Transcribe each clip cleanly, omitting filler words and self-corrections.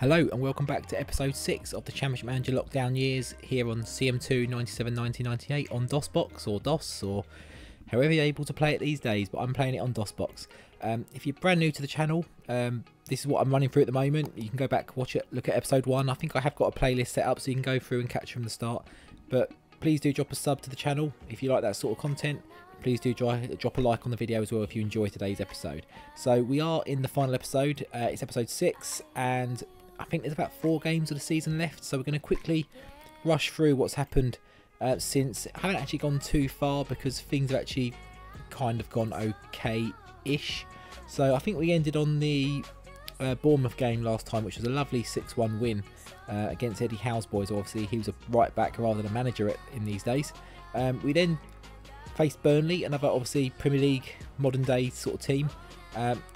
Hello and welcome back to episode 6 of the Championship Manager Lockdown Years here on CM2 97 1998 on DOSBox or DOS or however you're able to play it these days, but I'm playing it on DOSBox. If you're brand new to the channel, this is what I'm running through at the moment. You can go back, watch it, look at episode 1. I think I have got a playlist set up so you can go through and catch from the start. But please do drop a sub to the channel if you like that sort of content. Please do drop a like on the video as well if you enjoy today's episode. So we are in the final episode. It's episode 6 and I think there's about 4 games of the season left, so we're going to quickly rush through what's happened since. I haven't actually gone too far because things have actually kind of gone okay-ish. So I think we ended on the Bournemouth game last time, which was a lovely 6-1 win against Eddie Howe's boys. Obviously, he was a right back rather than a manager in these days. We then faced Burnley, another obviously Premier League modern day sort of team.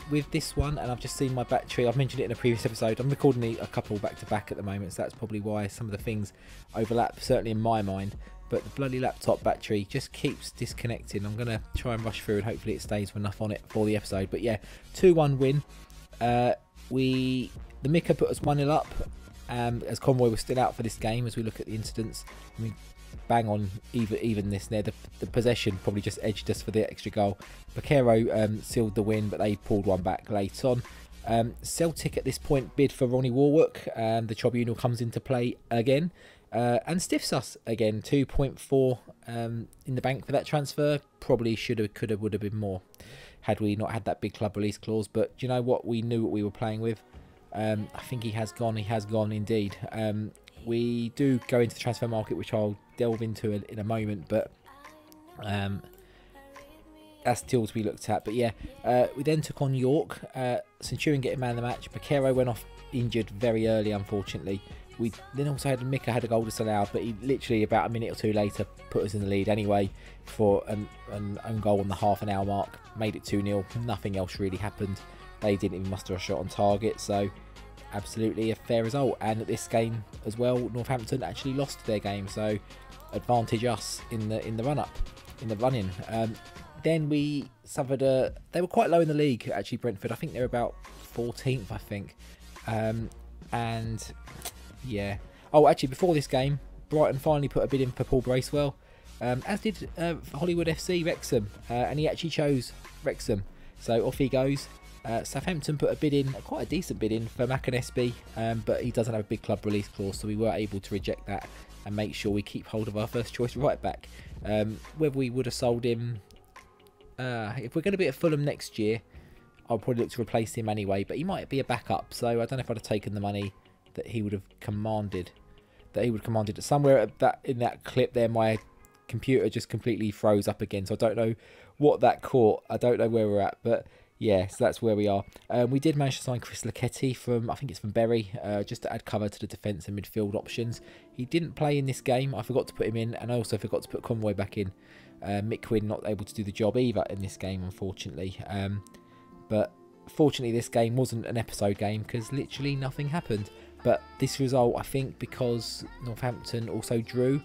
With this one, and I've just seen my battery, I've mentioned it in a previous episode, I'm recording a couple back to back at the moment, so that's probably why some of the things overlap, certainly in my mind, but the bloody laptop battery just keeps disconnecting. I'm going to try and rush through and hopefully it stays with enough on it for the episode. But yeah, 2-1 win. The Mika put us 1-0 up as Convoy was still out for this game. As we look at the incidents, I mean, bang on evenness there. The possession probably just edged us for the extra goal. Bakero sealed the win, but they pulled one back late on. Celtic at this point bid for Ronnie Warwick. The tribunal comes into play again and stiffs us again. 2.4 in the bank for that transfer. Probably should have, could have, would have been more had we not had that big club release clause. But do you know what? We knew what we were playing with. I think he has gone. He has gone indeed. We do go into the transfer market, which I'll delve into in a moment, but that's still to be looked at. But yeah, we then took on York. Centurion getting man of the match. Bakero went off injured very early, unfortunately. We then also had Mika had a goal disallowed, but he literally about a minute or two later put us in the lead anyway for an own goal on the half-an-hour mark. Made it 2-0. Nothing else really happened. They didn't even muster a shot on target, so absolutely a fair result. And at this game as well, Northampton actually lost their game, so advantage us in the run-in. Then we suffered they were quite low in the league actually, Brentford. I think they're about 14th, I think. And yeah, oh actually before this game, Brighton finally put a bid in for Paul Bracewell, as did Hollywood FC Wrexham, and he actually chose Wrexham, so off he goes. Southampton put a bid in, quite a decent bid in for Macanesby, but he doesn't have a big club release clause, so we were able to reject that and make sure we keep hold of our first choice right back. Whether we would have sold him, if we're going to be at Fulham next year, I'll probably look to replace him anyway, but he might be a backup, so I don't know if I'd have taken the money that he would have commanded. Somewhere in that clip there, my computer just completely froze up again, so I don't know what that caught. I don't know where we're at, but yeah, so that's where we are. We did manage to sign Chris Laketti from, I think it's from Bury, just to add cover to the defence and midfield options. He didn't play in this game. I forgot to put him in, and I also forgot to put Convoy back in. Mick Quinn not able to do the job either in this game, unfortunately. But fortunately, this game wasn't an episode game because literally nothing happened. But this result, I think, because Northampton also drew,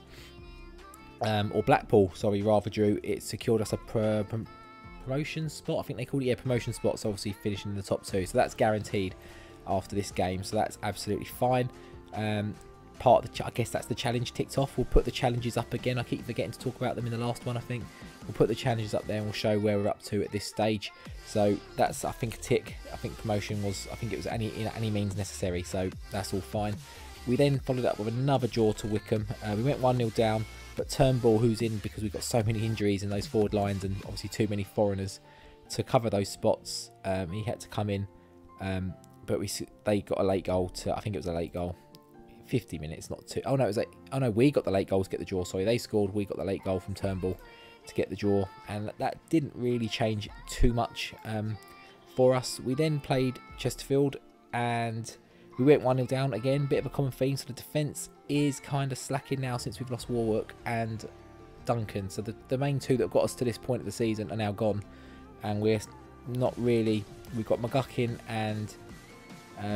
or Blackpool, sorry, rather drew, it secured us a promotion spot. I think they called it, yeah, promotion spots, obviously finishing in the top 2, so that's guaranteed after this game, so that's absolutely fine. Part of the I guess that's the challenge ticked off. We'll put the challenges up again. I keep forgetting to talk about them in the last one. I think we'll put the challenges up there and we'll show where we're up to at this stage. So that's, I think, a tick. I think promotion was, I think it was any means necessary, so that's all fine. We then followed up with another draw to Wycombe. We went 1-0 down, but Turnbull, who's in because we've got so many injuries in those forward lines and obviously too many foreigners to cover those spots, he had to come in, but they got a late goal to, I think it was a late goal, 50 minutes, not two. Oh no, it was oh no, we got the late goal to get the draw. Sorry, they scored, we got the late goal from Turnbull to get the draw, and that didn't really change too much for us. We then played Chesterfield and we went 1-0 down again. Bit of a common theme, so the defence is kind of slacking now since we've lost Warwick and Duncan. So the main two that got us to this point of the season are now gone, and we're not really. We've got McGuckin and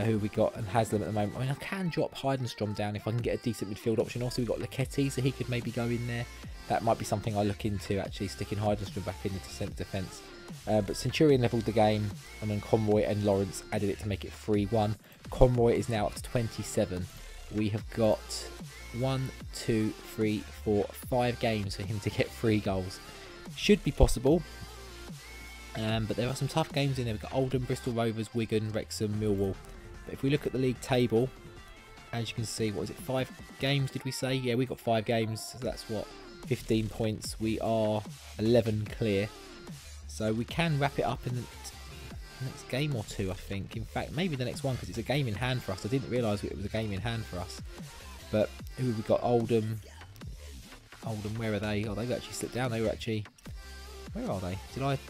who we got, and Haslam at the moment. I mean, I can drop Heidenstrom down if I can get a decent midfield option. Also, we've got Leketti, so he could maybe go in there. That might be something I look into, actually, sticking Heidenstrom back into centre defence. But Centurion levelled the game, and then Conroy and Lawrence added it to make it 3-1. Conroy is now up to 27. We have got 1, 2, 3, 4, 5 games for him to get 3 goals. Should be possible. But there are some tough games in there. We've got Oldham, Bristol Rovers, Wigan, Wrexham, Millwall. But if we look at the league table, as you can see, what is it, 5 games did we say? Yeah, we've got 5 games, so that's what, 15 points. We are 11 clear. So we can wrap it up in the next game or 2, I think. In fact, maybe the next one, because it's a game in hand for us. I didn't realise it was a game in hand for us. But who have we got? Oldham. Oldham, where are they? Oh, they've actually slipped down. They were actually... Where are they?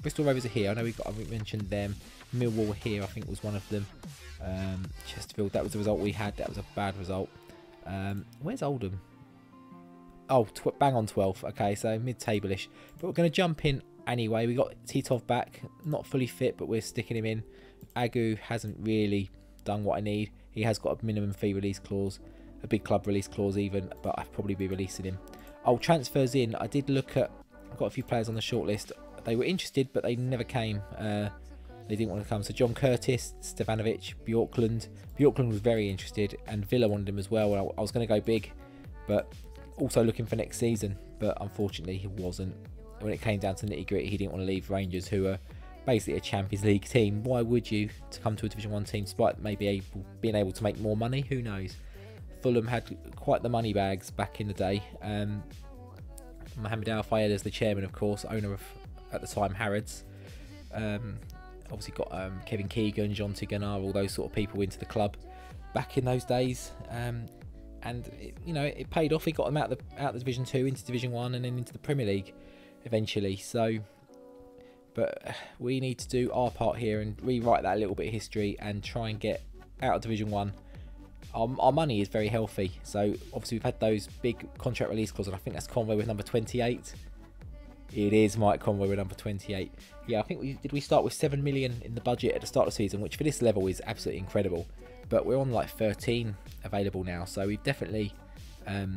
Bristol Rovers are here. I know I mentioned them. Millwall here, I think, was one of them. Chesterfield, that was the result we had. That was a bad result. Where's Oldham? Oh, bang on 12th. Okay, so mid-table-ish. But we're going to jump in anyway. We got Titov back. Not fully fit, but we're sticking him in. Agu hasn't really done what I need. He has got a minimum fee release clause. A big club release clause even. But I'll probably be releasing him. Oh, transfers in. I did look at... I've got a few players on the shortlist. They were interested, but they never came. They didn't want to come. So John Curtis, Stefanovic, Bjorkland. Bjorkland was very interested, and Villa wanted him as well. I was going to go big, but also looking for next season. But unfortunately, he wasn't. When it came down to nitty gritty, he didn't want to leave Rangers, who are basically a Champions League team. Why would you to come to a Division 1 team, despite maybe being able to make more money? Who knows? Fulham had quite the money bags back in the day. Mohamed Al Fayed is the chairman, of course, owner of, at the time, Harrods. Obviously got Kevin Keegan, John Tigana, all those sort of people into the club back in those days. And it paid off. He got them out of Division 2 into Division 1 and then into the Premier League eventually. So, but we need to do our part here and rewrite that little bit of history and try and get out of Division 1. Our money is very healthy, so obviously we've had those big contract release clauses. I think that's Conway with number 28. It is Mike Conway with number 28. Yeah, I think we start with 7 million in the budget at the start of the season, which for this level is absolutely incredible. But we're on like 13 available now, so we've definitely, I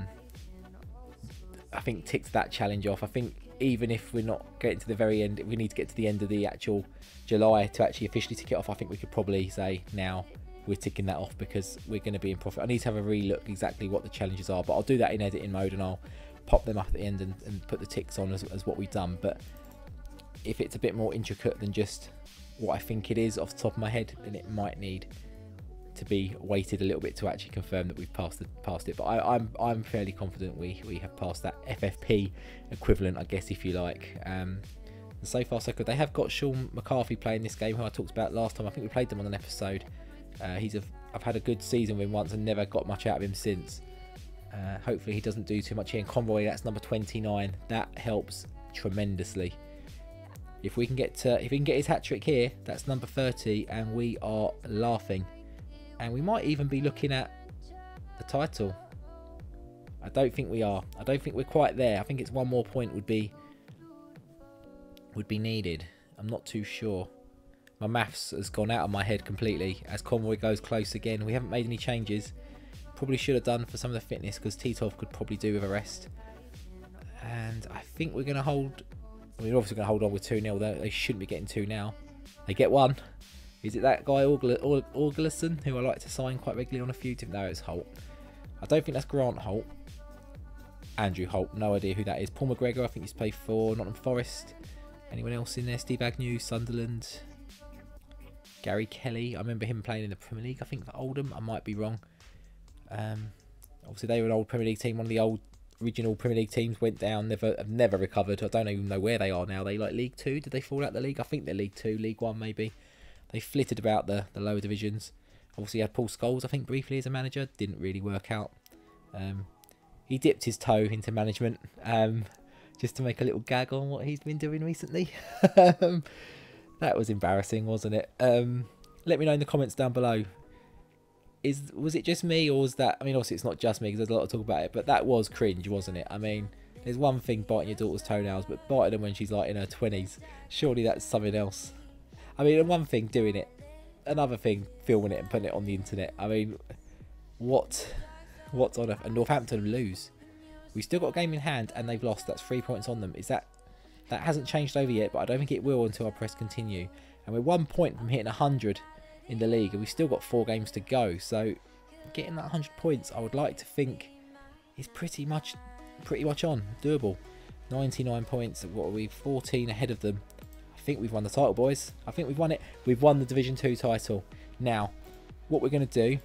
think, ticked that challenge off. I think even if we're not getting to the very end, we need to get to the end of the actual July to actually officially tick it off. I think we could probably say now we're ticking that off because we're going to be in profit. I need to have a re-look exactly what the challenges are, but I'll do that in editing mode and I'll pop them up at the end and put the ticks on as what we've done. But if it's a bit more intricate than just what I think it is off the top of my head, then it might need to be weighted a little bit to actually confirm that we've passed it. But I'm fairly confident we have passed that FFP equivalent, I guess, if you like. So far so good. They have got Sean McCarthy playing this game, who I talked about last time. I think we played them on an episode. I've had a good season with him once and never got much out of him since. Hopefully he doesn't do too much here. And Conroy, that's number 29. That helps tremendously. If we can get his hat trick here, that's number 30, and we are laughing. And we might even be looking at the title. I don't think we are. I don't think we're quite there. I think it's one more point would be needed. I'm not too sure. My maths has gone out of my head completely as Conroy goes close again. We haven't made any changes. Probably should have done for some of the fitness because Titov could probably do with a rest. And I think we're going to hold... We're obviously going to hold on with 2-0. They shouldn't be getting 2 now. They get 1. Is it that guy Orgleson, who I like to sign quite regularly on a few? No, it's Holt. I don't think that's Grant Holt. Andrew Holt. No idea who that is. Paul McGregor, I think he's played for Nottingham Forest. Anyone else in there? Steve Agnew, Sunderland. Gary Kelly. I remember him playing in the Premier League, I think, for Oldham. I might be wrong. Obviously, they were an old Premier League team. One of the old original Premier League teams went down, have never recovered. I don't even know where they are now. They like League 2? Did they fall out the league? I think they're League 2, League 1 maybe. They flitted about the lower divisions. Obviously, had Paul Scholes, I think, briefly as a manager. Didn't really work out. He dipped his toe into management just to make a little gag on what he's been doing recently. That was embarrassing, wasn't it? Let me know in the comments down below. Was it just me, or was that... I mean, obviously it's not just me because there's a lot to talk about it, but that was cringe, wasn't it? I mean, there's one thing biting your daughter's toenails, but biting them when she's like in her 20s, surely that's something else. I mean, and one thing doing it another thing, filming it and putting it on the internet. I mean, what's on earth? And Northampton lose. We've still got a game in hand and they've lost. That's 3 points on them. That hasn't changed over yet, but I don't think it will until I press continue. And we're 1 point from hitting 100 in the league, and we've still got 4 games to go. So getting that 100 points, I would like to think, is pretty much on, doable. 99 points. What are we? 14 ahead of them. I think we've won the title, boys. I think we've won it. We've won the Division 2 title. Now, what we're going to do,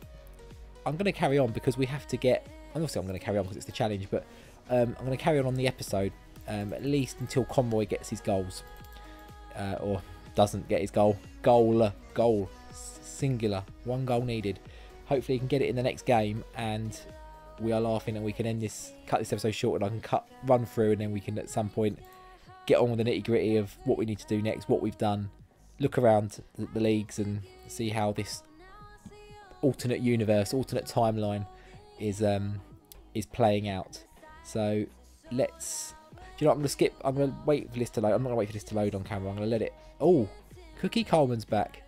I'm going to carry on because we have to get... Obviously, I'm going to carry on because it's the challenge, but I'm going to carry on the episode at least until Conroy gets his goals. Or doesn't get his goal. Goal. Singular. 1 goal needed. Hopefully, he can get it in the next game, and we are laughing, and we can cut this episode short, and I can run through, and then we can at some point get on with the nitty gritty of what we need to do next, what we've done, look around the leagues, and see how this alternate universe, alternate timeline is playing out. So let's. Do you know what, I'm gonna skip. I'm gonna wait for this to load. I'm not gonna wait for this to load on camera. I'm gonna let it. Oh, Cookie Coleman's back.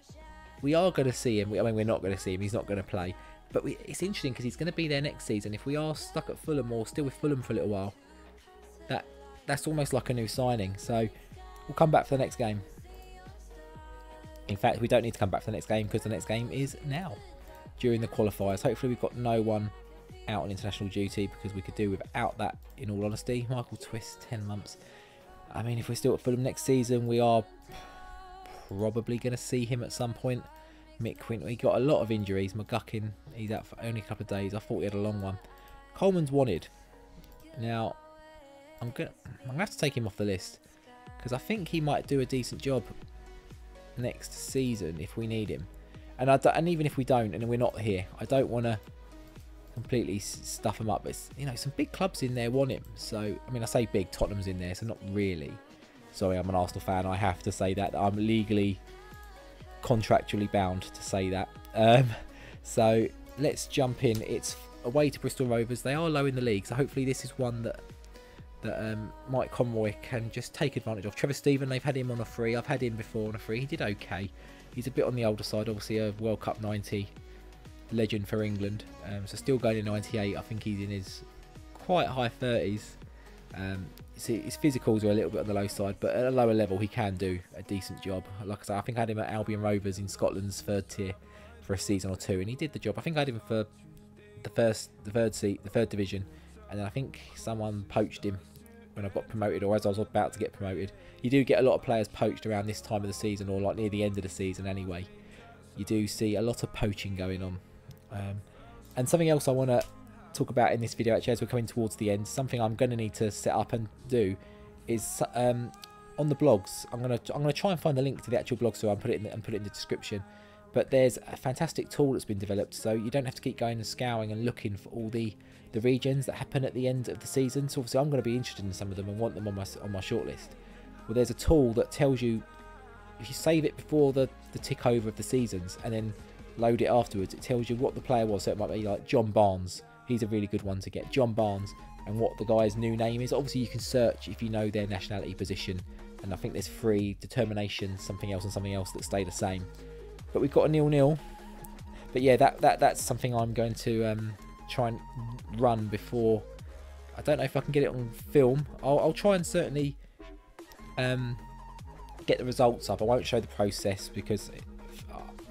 We are going to see him. I mean, we're not going to see him. He's not going to play. But it's interesting because he's going to be there next season. If we are stuck at Fulham or still with Fulham for a little while, that's almost like a new signing. So we'll come back for the next game. In fact, we don't need to come back for the next game because the next game is now during the qualifiers. Hopefully, we've got no one out on international duty because we could do without that, in all honesty. Michael Twist, 10 months. I mean, if we're still at Fulham next season, we are probably going to see him at some point. Mick Quint, he got a lot of injuries. McGuckin, he's out for only a couple of days. I thought he had a long one. Coleman's wanted. Now, I'm gonna have to take him off the list because I think he might do a decent job next season if we need him. And even if we don't, and we're not here, I don't want to completely stuff him up. It's, you know, some big clubs in there want him. So I mean, I say big, Tottenham's in there, so not really. Sorry, I'm an Arsenal fan. I have to say that. I'm legally, contractually bound to say that. So let's jump in. It's away to Bristol Rovers. They are low in the league, so hopefully this is one that Mike Conroy can just take advantage of. Trevor Stephen, they've had him on a free. I've had him before on a free. He did okay. He's a bit on the older side. Obviously a World Cup 90 legend for England. So still going in 98. I think he's in his quite high 30s. His physicals are a little bit on the low side, but at a lower level he can do a decent job. Like I say, I think I had him at Albion Rovers in Scotland's 3rd tier for a season or 2, and he did the job. I think I had him for the 3rd division, and then I think someone poached him when I got promoted, or as I was about to get promoted. You do get a lot of players poached around this time of the season, or like near the end of the season anyway. You do see a lot of poaching going on. And something else I want to talk about in this video, actually, as we're coming towards the end, something I'm going to need to set up and do is on the blogs. I'm gonna try and find the link to the actual blog, so I'll put it in the description. But there's a fantastic tool that's been developed, so you don't have to keep going and scouring and looking for all the regions that happen at the end of the season. So obviously I'm going to be interested in some of them and want them on my shortlist. Well, there's a tool that tells you, if you save it before the tick over of the seasons and then load it afterwards, it tells you what the player was. So it might be like John Barnes. He's a really good one to get. John Barnes, and what the guy's new name is. Obviously you can search if you know their nationality, position, and I think there's 3 determination, something else and something else that stay the same. But we've got a 0-0. But yeah, that's something I'm going to try and run before. I don't know if I can get it on film. I'll try and certainly get the results up. I won't show the process because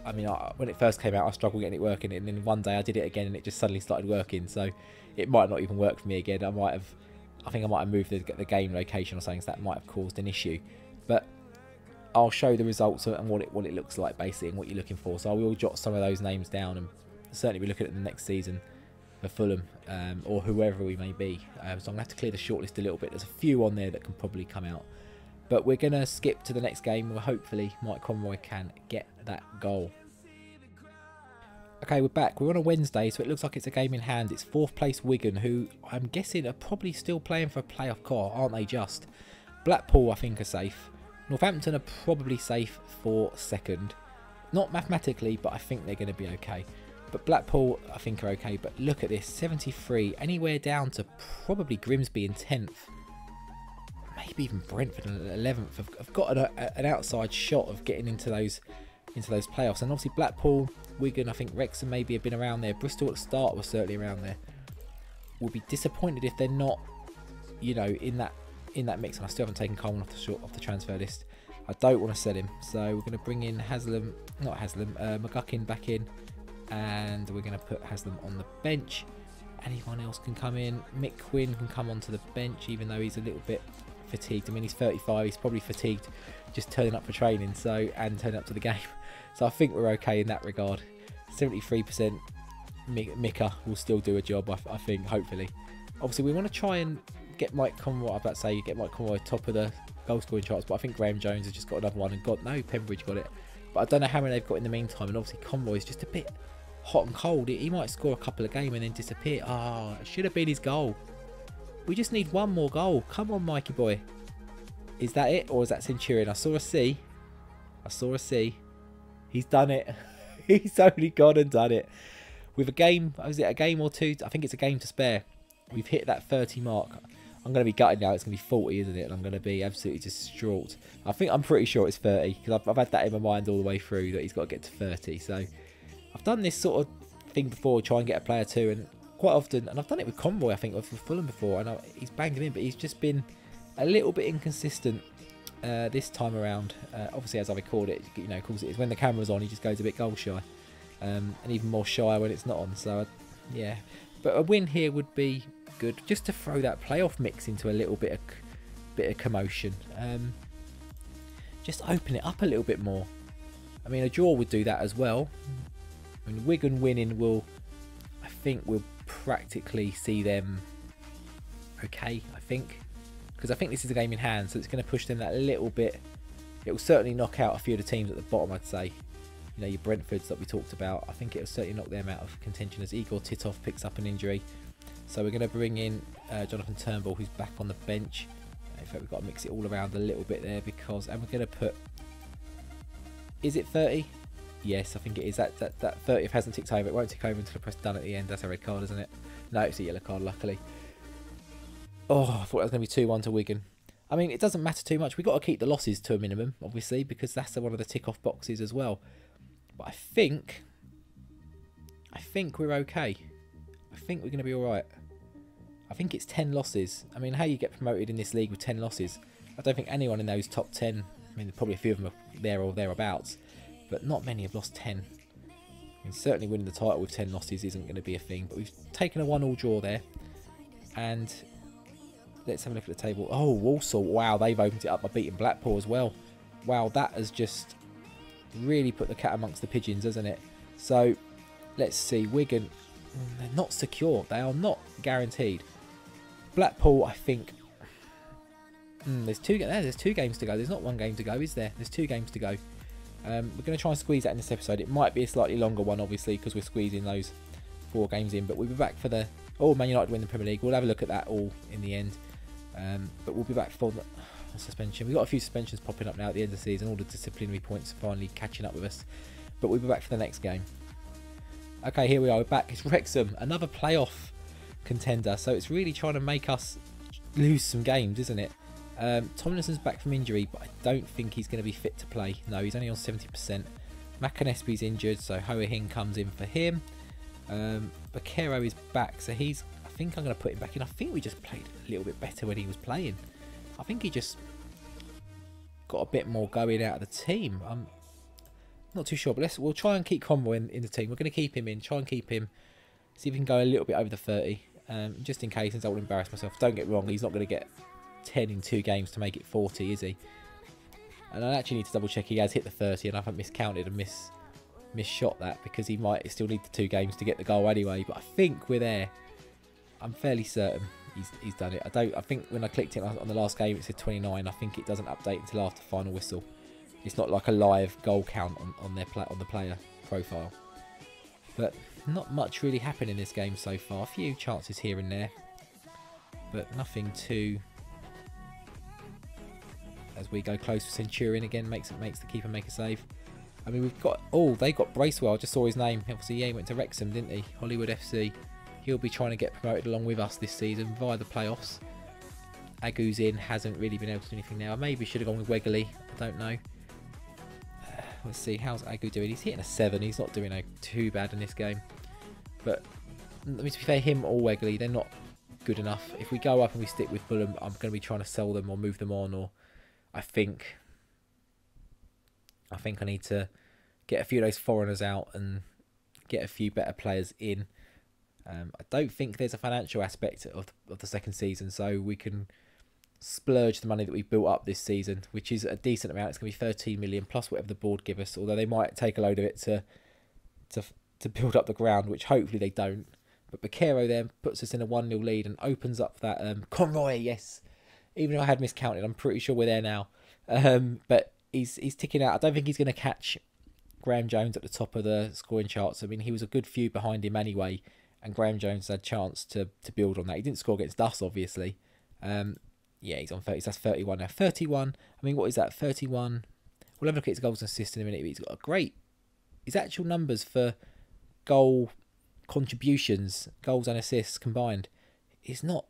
I mean, when it first came out, I struggled getting it working, and then one day I did it again, and it just suddenly started working. So it might not even work for me again. I think I might have moved the game location or something, so that might have caused an issue. But I'll show the results and what it looks like basically, and what you're looking for. So I will jot some of those names down, and certainly be looking at the next season for Fulham or whoever we may be. So I'm gonna have to clear the shortlist a little bit. There's a few on there that can probably come out. But we're going to skip to the next game where hopefully Mike Conroy can get that goal. Okay, we're back. We're on a Wednesday, so it looks like it's a game in hand. It's 4th place Wigan, who I'm guessing are probably still playing for a playoff car, aren't they just? Blackpool, I think, are safe. Northampton are probably safe for 2nd. Not mathematically, but I think they're going to be okay. But Blackpool, I think, are okay. But look at this, 73, anywhere down to probably Grimsby in 10th. Maybe even Brentford in 11th have got an outside shot of getting into those into those playoffs. And obviously Blackpool, Wigan, I think Wrexham maybe have been around there. Bristol at the start was certainly around there. Would be disappointed if they're not, you know, in that mix. And I still haven't taken Coleman off the transfer list. I don't want to sell him, so we're going to bring in McGuckin back in, and we're going to put Haslam on the bench. Anyone else can come in. Mick Quinn can come onto the bench, even though he's a little bit fatigued. I mean, he's 35. He's probably fatigued just turning up for training, and turning up to the game. So I think we're okay in that regard. 73%. Mika will still do a job, I think, hopefully. Obviously, we want to try and get Mike Conroy. Get Mike Conroy top of the goal scoring charts, but I think Graham Jones has just got another one, and Pembridge got it. But I don't know how many they've got in the meantime. And obviously, Conroy's just a bit hot and cold. He might score a couple of games and then disappear. It should have been his goal. We just need one more goal. Come on, Mikey boy. Is that it, or is that Centurion? I saw a C. He's done it. He's only gone and done it. With a game, was it a game or two? I think it's a game to spare. We've hit that 30 mark. I'm going to be gutted now. It's going to be 40, isn't it? And I'm going to be absolutely distraught. I'm pretty sure it's 30, because I've had that in my mind all the way through, that he's got to get to 30. So I've done this sort of thing before, try and get a player too, and quite often, and I've done it with Conroy, I think, with Fulham before, and he's banged him in, but he's just been a little bit inconsistent this time around. Obviously, as I record it, you know, of course it is when the camera's on, he just goes a bit goal shy, and even more shy when it's not on. So yeah, but a win here would be good, just to throw that playoff mix into a little bit of commotion. Just open it up a little bit more. I mean, a draw would do that as well. I mean, Wigan winning I think we'll practically see them okay, I think. Because I think this is a game in hand, so it's going to push them that little bit. It will certainly knock out a few of the teams at the bottom, I'd say. You know, your Brentfords that we talked about. I think it will certainly knock them out of contention as Igor Titov picks up an injury. So we're going to bring in Jonathan Turnbull, who's back on the bench. In fact, we've got to mix it all around a little bit there, because... And we're going to put... Is it 30? Yes, I think it is. That 30 hasn't ticked over. It won't tick over until I press done at the end. That's a red card, isn't it? No, it's a yellow card, luckily. Oh, I thought that was going to be 2-1 to Wigan. I mean, it doesn't matter too much. We've got to keep the losses to a minimum, obviously, because that's one of the tick-off boxes as well. But I think we're okay. I think we're going to be all right. I think it's 10 losses. I mean, how you get promoted in this league with 10 losses? I don't think anyone in those top 10, I mean, probably a few of them are there or thereabouts, but not many have lost 10. I mean, certainly winning the title with 10 losses isn't going to be a thing, but we've taken a 1-1 draw there. And let's have a look at the table. Oh, Walsall, wow, they've opened it up by beating Blackpool as well. Wow, that has just really put the cat amongst the pigeons, hasn't it? So, let's see. Wigan, they're not secure. They are not guaranteed. Blackpool, I think... There's two games to go. There's not one game to go, is there? There's 2 games to go. We're going to try and squeeze that in this episode. It might be a slightly longer one, obviously, because we're squeezing those 4 games in. But we'll be back for the... Oh, Man United win the Premier League. We'll have a look at that all in the end. But we'll be back for the suspension. We've got a few suspensions popping up now at the end of the season. All the disciplinary points are finally catching up with us. But we'll be back for the next game. Okay, here we are. We're back. It's Wrexham. Another playoff contender. So it's really trying to make us lose some games, isn't it? Tomlinson's back from injury, but I don't think he's going to be fit to play. No, he's only on 70%. Makanesby's injured, so Hoahin comes in for him. Bakero is back, so I think I'm going to put him back in. I think we just played a little bit better when he was playing. I think he just got a bit more going out of the team. I'm not too sure, but we'll try and keep Conroy in the team. We're going to keep him in, try and keep him, see if we can go a little bit over the 30, just in case, since I will embarrass myself. Don't get me wrong, he's not going to get 10 in 2 games to make it 40, is he? And I actually need to double check he has hit the 30, and I haven't miscounted and misshot that, because he might still need the 2 games to get the goal anyway. But I think we're there. I'm fairly certain he's done it. I think when I clicked it on the last game it said 29. I think it doesn't update until after final whistle. It's not like a live goal count on the player profile. But not much really happened in this game so far. A few chances here and there, but nothing too. As we go close for Centurion again, makes the keeper make a save. I mean, we've got... Oh, they got Bracewell. I just saw his name. Obviously, yeah, he went to Wrexham, didn't he? Hollywood FC. He'll be trying to get promoted along with us this season via the playoffs. Agu's in. Hasn't really been able to do anything now. I maybe should have gone with Wegley. I don't know. let's see, how's Agu doing? He's hitting a 7. He's not doing too bad in this game. But to be fair, him or Wegley, they're not good enough. If we go up and we stick with Fulham, I'm going to be trying to sell them or move them on. Or I think I need to get a few of those foreigners out and get a few better players in. I don't think there's a financial aspect of the second season, so we can splurge the money that we've built up this season, which is a decent amount. It's going to be 13 million plus whatever the board give us, although they might take a load of it to build up the ground, which hopefully they don't. But Bakero then puts us in a 1-0 lead and opens up that Conroy, yes. Even though I had miscounted, I'm pretty sure we're there now. But he's ticking out. I don't think he's going to catch Graham Jones at the top of the scoring charts. I mean, he was a good few behind him anyway, and Graham Jones had a chance to build on that. He didn't score against us, obviously. Yeah, he's on 30. That's 31 now. 31. I mean, what is that? 31. We'll have a look at his goals and assists in a minute. But he's got a great... His actual numbers for goal contributions, goals and assists combined, is not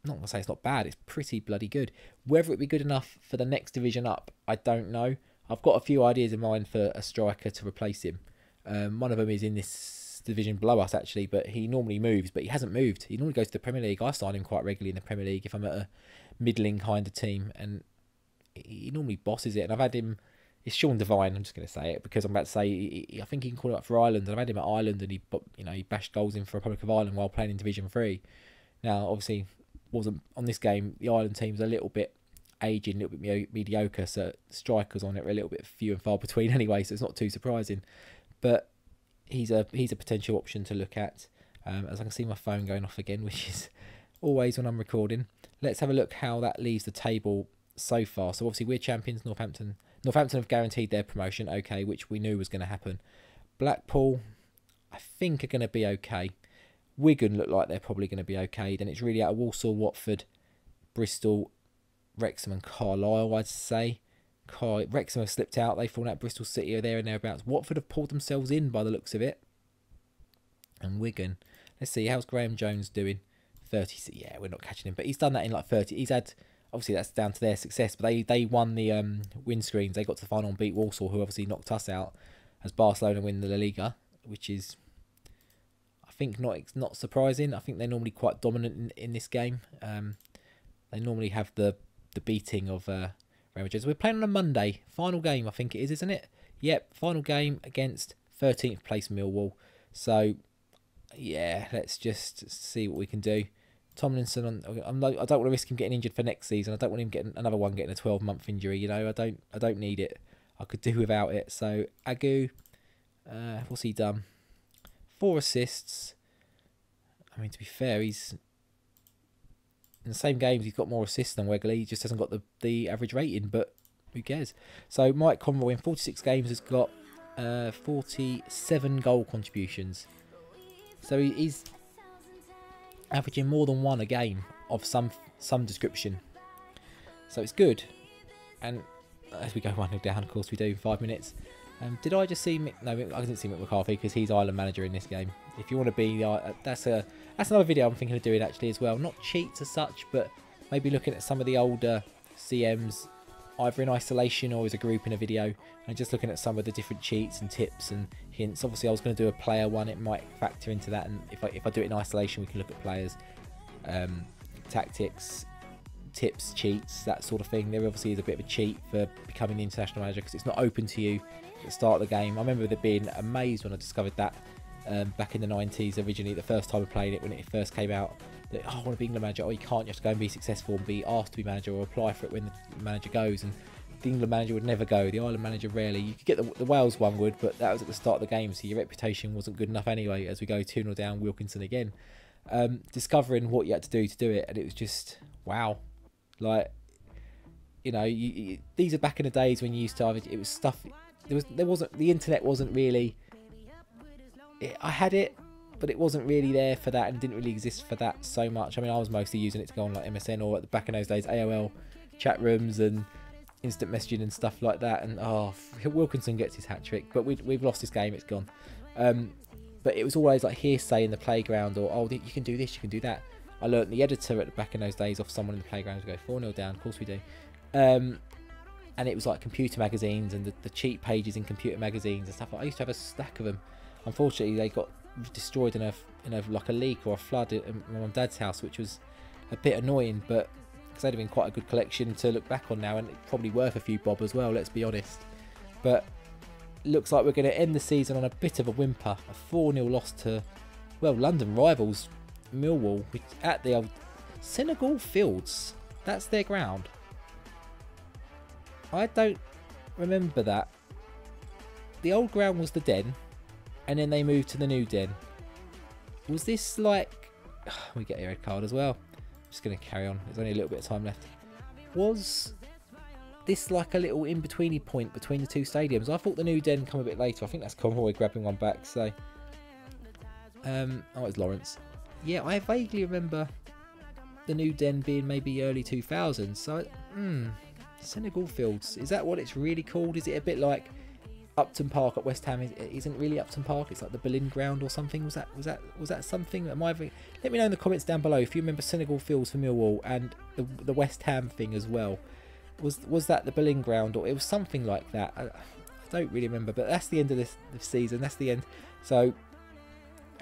going to say it's not bad. It's pretty bloody good. Whether it be good enough for the next division up, I don't know. I've got a few ideas in mind for a striker to replace him. One of them is in this division below us, actually, but he normally moves, but he hasn't moved. He normally goes to the Premier League. I sign him quite regularly in the Premier League if I'm at a middling kind of team, and he normally bosses it. And I've had him... It's Sean Devine, I'm just going to say it, because I'm about to say, I think he can call it up for Ireland, and I've had him at Ireland, and he bashed goals in for Republic of Ireland while playing in Division 3. Now, obviously, wasn't on this game, the Ireland team's a little bit aging, a little bit mediocre, so strikers on it are a little bit few and far between anyway, so it's not too surprising. But he's a potential option to look at. As I can see my phone going off again, which is always when I'm recording. Let's have a look how that leaves the table so far. So obviously we're champions. Northampton have guaranteed their promotion, okay, which we knew was going to happen. Blackpool, I think, are going to be okay. Wigan look like they're probably going to be okay. Then it's really out of Walsall, Watford, Bristol, Wrexham and Carlisle, I'd say. Wrexham have slipped out. They've fallen out. Bristol City are there and thereabouts. Watford have pulled themselves in by the looks of it. And Wigan. Let's see, how's Graham Jones doing? 30. Yeah, we're not catching him. But he's done that in like 30. He's had... Obviously, that's down to their success. But they won the windscreens. They got to the final and beat Walsall, who obviously knocked us out, as Barcelona win the La Liga, which is... I think not surprising. I think they're normally quite dominant in this game. They normally have the beating of Real Madrid. We're playing on a Monday. Final game, I think it is, isn't it? Yep, final game against 13th place Millwall. So, yeah, let's just see what we can do. Tomlinson, I don't want to risk him getting injured for next season. I don't want him getting another one getting a 12-month injury. You know, I don't need it. I could do without it. So Agu, what's he done? 4 assists. I mean, to be fair, he's in the same games. He's got more assists than Wegley. He just hasn't got the average rating. But who cares? So Mike Conroy in 46 games has got 47 goal contributions. So he's averaging more than one a game of some description. So it's good. And as we go 1-0 down, of course we do in 5 minutes. Did I just see Mick? No, I didn't see Mick McCarthy because he's Ireland manager in this game. If you want to be, that's another video I'm thinking of doing actually as well. Not cheats as such, but maybe looking at some of the older CMs, either in isolation or as a group in a video, and just looking at some of the different cheats and tips and hints. Obviously, I was going to do a player one; it might factor into that. And if I do it in isolation, we can look at players, tactics, tips, cheats, that sort of thing. There obviously is a bit of a cheat for becoming the international manager because it's not open to you at the start of the game. I remember being amazed when I discovered that back in the 90s, originally, the first time I played it, when it first came out, that, oh, I want to be England manager. Oh, you can't. You have to go and be successful and be asked to be manager or apply for it when the manager goes. And the England manager would never go. The Ireland manager rarely. You could get the Wales one would, but that was at the start of the game, so your reputation wasn't good enough anyway. As we go 2-0 down, Wilkinson again. Discovering what you had to do it, and it was just wow. Like, you know, these are back in the days when you used to it was stuff. There wasn't the internet wasn't really. I had it, but it wasn't really there for that and didn't really exist for that so much. I mean, I was mostly using it to go on like MSN or at the back in those days AOL chat rooms and instant messaging and stuff like that. And Wilkinson gets his hat trick, but we've lost this game. It's gone. But it was always like hearsay in the playground, or oh, you can do this, you can do that. I learnt the editor at the back in those days off someone in the playground to go 4-0 down. Of course we do. and it was like computer magazines and the cheap pages in computer magazines and stuff. I used to have a stack of them. Unfortunately, they got destroyed in a like a leak or a flood at my mum and dad's house, which was a bit annoying, but because they'd have been quite a good collection to look back on now, and it's probably worth a few bob as well, let's be honest. But looks like we're going to end the season on a bit of a whimper. A 4-0 loss to, well, London rivals Millwall at the old Senegal Fields. That's their ground. I don't remember that. The old ground was the Den, and then they moved to the new Den. Was this like... we get a red card as well. Just going to carry on. There's only a little bit of time left. Was this like a little in-betweeny point between the two stadiums? I thought the new Den come a bit later. I think that's Conroy grabbing one back. So, oh, it's Lawrence. Yeah, I vaguely remember the new Den being maybe early 2000s. So, Senegal Fields. Is that what it's really called? Is it a bit like Upton Park at West Ham? It isn't really Upton Park. It's like the Berlin ground or something. Was that something? Let me know in the comments down below if you remember Senegal Fields for Millwall and the West Ham thing as well. Was that the Berlin ground, or it was something like that? I don't really remember. But that's the end of this season. That's the end. So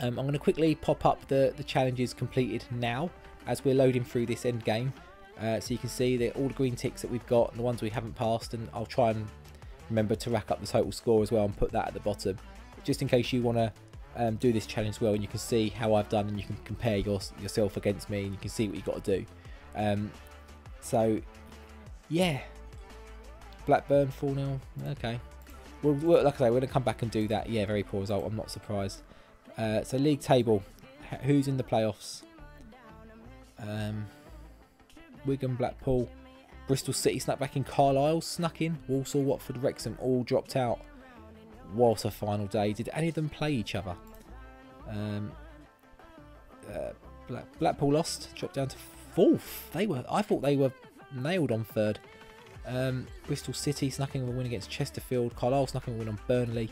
I'm going to quickly pop up the challenges completed now as we're loading through this end game. So you can see that all the green ticks that we've got and the ones we haven't passed, and I'll try and remember to rack up the total score as well and put that at the bottom, just in case you want to do this challenge as well, and you can see how I've done and you can compare yourself against me and you can see what you've got to do. So yeah, Blackburn 4-0. Okay, well, like I say, we're going to come back and do that. Yeah, very poor result, I'm not surprised. So league table, who's in the playoffs? Wigan, Blackpool, Bristol City snuck back in, Carlisle snuck in, Walsall, Watford, Wrexham all dropped out. What a final day. Did any of them play each other? Blackpool lost, dropped down to 4th. I thought they were nailed on 3rd. Bristol City snuck in with a win against Chesterfield. Carlisle snuck in with a win on Burnley.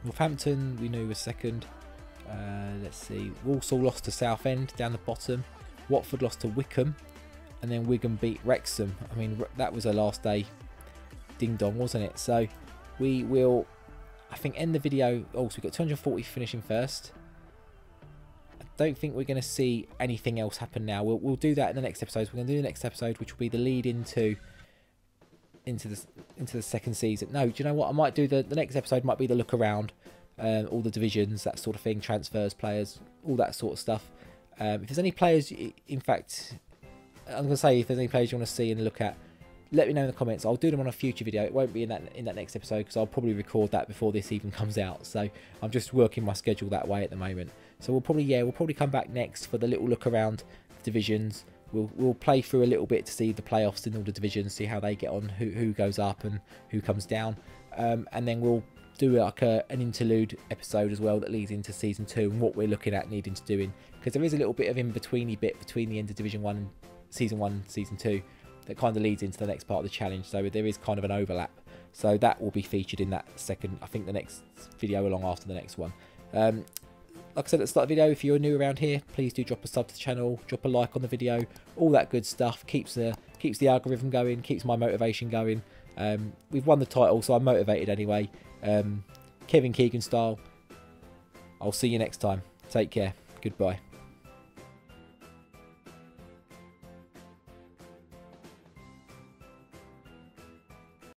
Northampton we knew was 2nd. Let's see, Walsall lost to Southend down the bottom. Watford lost to Wycombe, and then Wigan beat Wrexham. I mean, that was a last day ding dong, wasn't it? So we will, I think, end the video. Oh, so we've got 240 finishing first. I don't think we're going to see anything else happen now. We'll do that in the next episode. We're going to do the next episode, which will be the lead into the second season. No, do you know what? I might do the next episode might be the look around, all the divisions, that sort of thing, transfers, players, all that sort of stuff. If there's any players, in fact, I'm going to say if there's any players you want to see and look at, let me know in the comments. I'll do them on a future video. It won't be in that next episode because I'll probably record that before this even comes out. So I'm just working my schedule that way at the moment. So we'll probably come back next for the little look around the divisions. We'll play through a little bit to see the playoffs in all the divisions, see how they get on, who goes up and who comes down, and then we'll do like an interlude episode as well that leads into season 2 and what we're looking at needing to do in, because there is a little bit of in-betweeny bit between the end of Division 1 and Season 1 and Season 2 that kind of leads into the next part of the challenge, so there is kind of an overlap. So that will be featured in that second, I think the next video along after the next one. Like I said at the start of the video, if you're new around here, please do drop a sub to the channel, drop a like on the video, all that good stuff. Keeps the algorithm going, keeps my motivation going. We've won the title, so I'm motivated anyway. Kevin Keegan style. I'll see you next time. Take care. Goodbye.